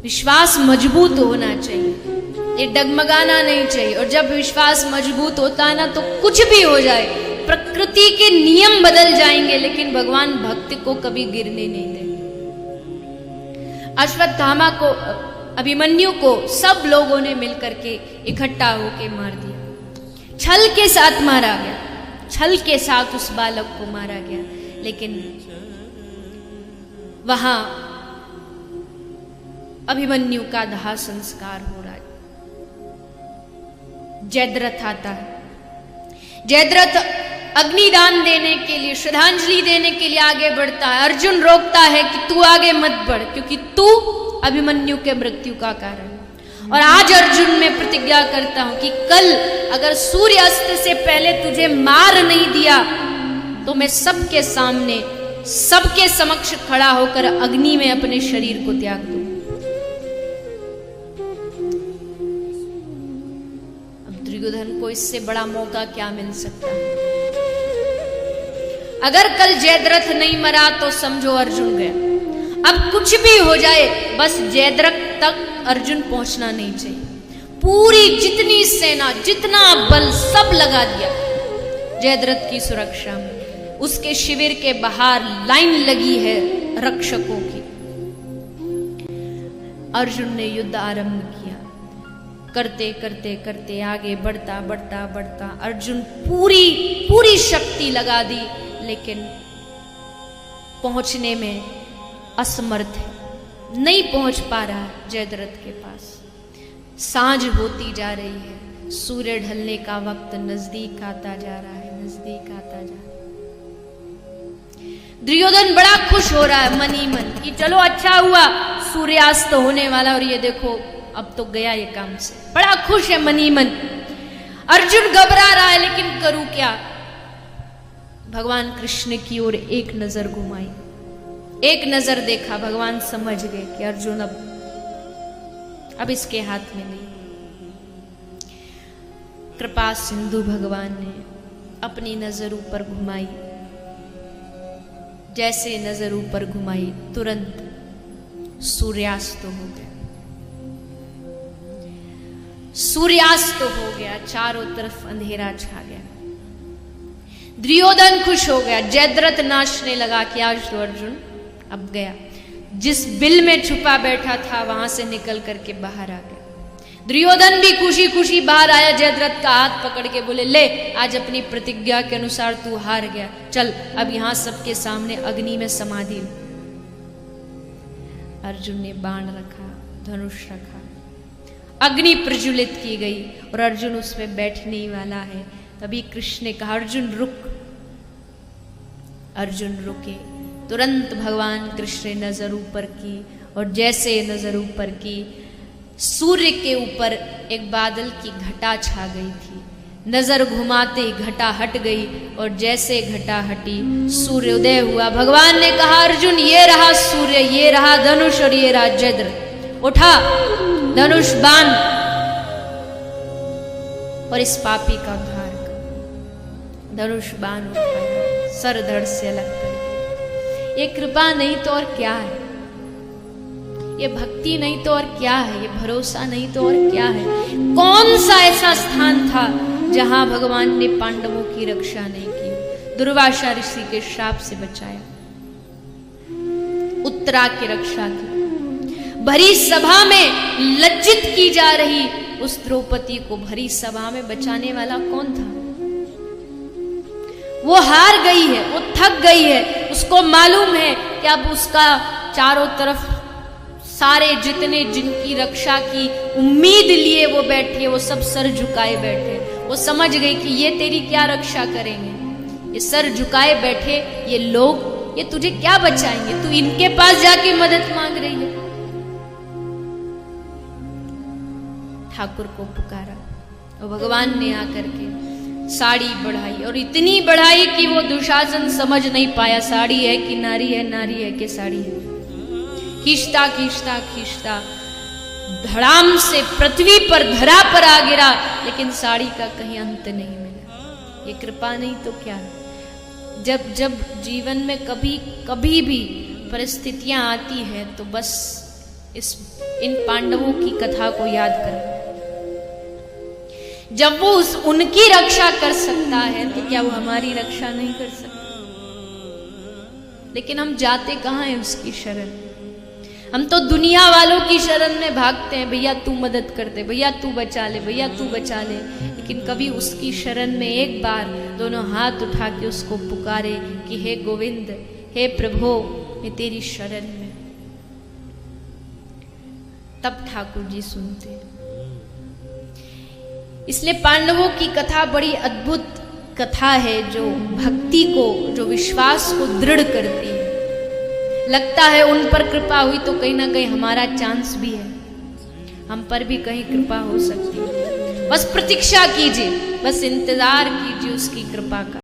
विश्वास मजबूत होना चाहिए, ये डगमगाना नहीं चाहिए। और जब विश्वास मजबूत होता है ना तो कुछ भी हो जाए, प्रकृति के नियम बदल जाएंगे लेकिन भगवान भक्त को कभी गिरने नहीं देंगे। अश्वत्थामा को, अभिमन्यु को सब लोगों ने मिलकर के इकट्ठा होके मार दिया, छल के साथ मारा गया, छल के साथ उस बालक को मारा गया। लेकिन वहां अभिमन्यु का दाह संस्कार हो रहा है। जयद्रथ आता है, जयद्रथ अग्निदान देने के लिए, श्रद्धांजलि देने के लिए आगे बढ़ता है। अर्जुन रोकता है कि तू आगे मत बढ़, क्योंकि तू अभिमन्यु के मृत्यु का कारण है। और आज अर्जुन मैं प्रतिज्ञा करता हूं कि कल अगर सूर्यास्त से पहले तुझे मार नहीं दिया तो मैं सबके सामने, सबके समक्ष खड़ा होकर अग्नि में अपने शरीर को त्याग दूं। अब दुर्योधन को इससे बड़ा मौका क्या मिल सकता है? अगर कल जयद्रथ नहीं मरा तो समझो अर्जुन गया। अब कुछ भी हो जाए, बस जयद्रथ तक अर्जुन पहुंचना नहीं चाहिए। पूरी जितनी सेना, जितना बल सब लगा दिया जयद्रथ की सुरक्षा में। उसके शिविर के बाहर लाइन लगी है रक्षकों की। अर्जुन ने युद्ध आरंभ किया। करते करते करते आगे बढ़ता बढ़ता बढ़ता अर्जुन पूरी शक्ति लगा दी, लेकिन पहुंचने में असमर्थ है, नहीं पहुंच पा रहा जयद्रथ के पास। सांझ होती जा रही है, सूर्य ढलने का वक्त नजदीक आता जा रहा है, नजदीक आता जा रहा है। दुर्योधन बड़ा खुश हो रहा है मन ही मन कि चलो अच्छा हुआ, सूर्यास्त होने वाला और ये देखो अब तो गया ये काम से। बड़ा खुश है मन ही मन। अर्जुन घबरा रहा है, लेकिन करूं क्या? भगवान कृष्ण की ओर एक नजर घुमाई, एक नजर देखा, भगवान समझ गए कि अर्जुन अब इसके हाथ में नहीं। कृपा सिंधु भगवान ने अपनी नजर ऊपर घुमाई। जैसे नजर ऊपर घुमाई तुरंत सूर्यास्त हो गया। सूर्यास्त हो गया, चारों तरफ अंधेरा छा गया। दुर्योधन खुश हो गया, जयद्रथ नाचने लगा कि आज तो अर्जुन अब गया। जिस बिल में छुपा बैठा था वहां से निकल करके बाहर आ गया। दुर्योधन भी खुशी खुशी बाहर आया, जयद्रथ का हाथ पकड़ के बोले, ले आज अपनी प्रतिज्ञा के अनुसार तू हार गया, चल अब यहां सबके सामने अग्नि में समाधि। अर्जुन ने बाण रखा, धनुष रखा, अग्नि प्रज्वलित की गई और अर्जुन उसमें बैठने ही वाला है। तभी कृष्ण ने कहा, अर्जुन रुक। अर्जुन रुके। तुरंत भगवान कृष्ण ने नजर ऊपर की और जैसे नजर ऊपर की, सूर्य के ऊपर एक बादल की घटा छा गई थी। नजर घुमाते ही घटा हट गई और जैसे घटा हटी सूर्योदय हुआ। भगवान ने कहा, अर्जुन ये रहा सूर्य, ये रहा धनुष और ये रहा जयद्रथ। उठा धनुष बाण और इस पापी का उद्धार कर। धनुष बाण उठाया, सर धड़ से अलग कर। ये कृपा नहीं तो और क्या है? ये भक्ति नहीं तो और क्या है? ये भरोसा नहीं तो और क्या है? कौन सा ऐसा स्थान था जहां भगवान ने पांडवों की रक्षा नहीं की? दुर्वासा ऋषि के श्राप से बचाया, उत्तरा की रक्षा की। भरी सभा में लज्जित की जा रही उस द्रौपदी को भरी सभा में बचाने वाला कौन था? वो हार गई है, वो थक गई है। उसको मालूम है कि अब उसका चारों तरफ सारे जितने जिनकी रक्षा की उम्मीद लिए वो बैठे, वो सब सर झुकाए बैठे। वो समझ गई कि ये तेरी क्या रक्षा करेंगे, ये सर झुकाए बैठे ये लोग, ये तुझे क्या बचाएंगे? तू इनके पास जाके मदद मांग रही है। ठाकुर को पुकारा और भगवान ने आकर के साड़ी बढ़ाई और इतनी बढ़ाई कि वो दुशासन समझ नहीं पाया साड़ी है कि नारी है, नारी है कि साड़ी है। खींचता खींचता खींचता धड़ाम से पृथ्वी पर धरा पर आ गिरा, लेकिन साड़ी का कहीं अंत नहीं मिला। ये कृपा नहीं तो क्या है? जब जब जीवन में कभी कभी भी परिस्थितियां आती है तो बस इन पांडवों की कथा को याद करें। जब वो उनकी रक्षा कर सकता है तो क्या वो हमारी रक्षा नहीं कर सकता? लेकिन हम जाते कहाँ हैं उसकी शरण? हम तो दुनिया वालों की शरण में भागते हैं, भैया तू मदद कर दे, भैया तू बचा ले, भैया तू बचा ले। लेकिन कभी उसकी शरण में एक बार दोनों हाथ उठा के उसको पुकारे कि हे गोविंद, हे प्रभु, मैं तेरी शरण में, तब ठाकुर जी सुनते। इसलिए पांडवों की कथा बड़ी अद्भुत कथा है, जो भक्ति को, जो विश्वास को दृढ़ करती है। लगता है उन पर कृपा हुई तो कहीं ना कहीं हमारा चांस भी है, हम पर भी कहीं कृपा हो सकती है। बस प्रतीक्षा कीजिए, बस इंतजार कीजिए उसकी कृपा का।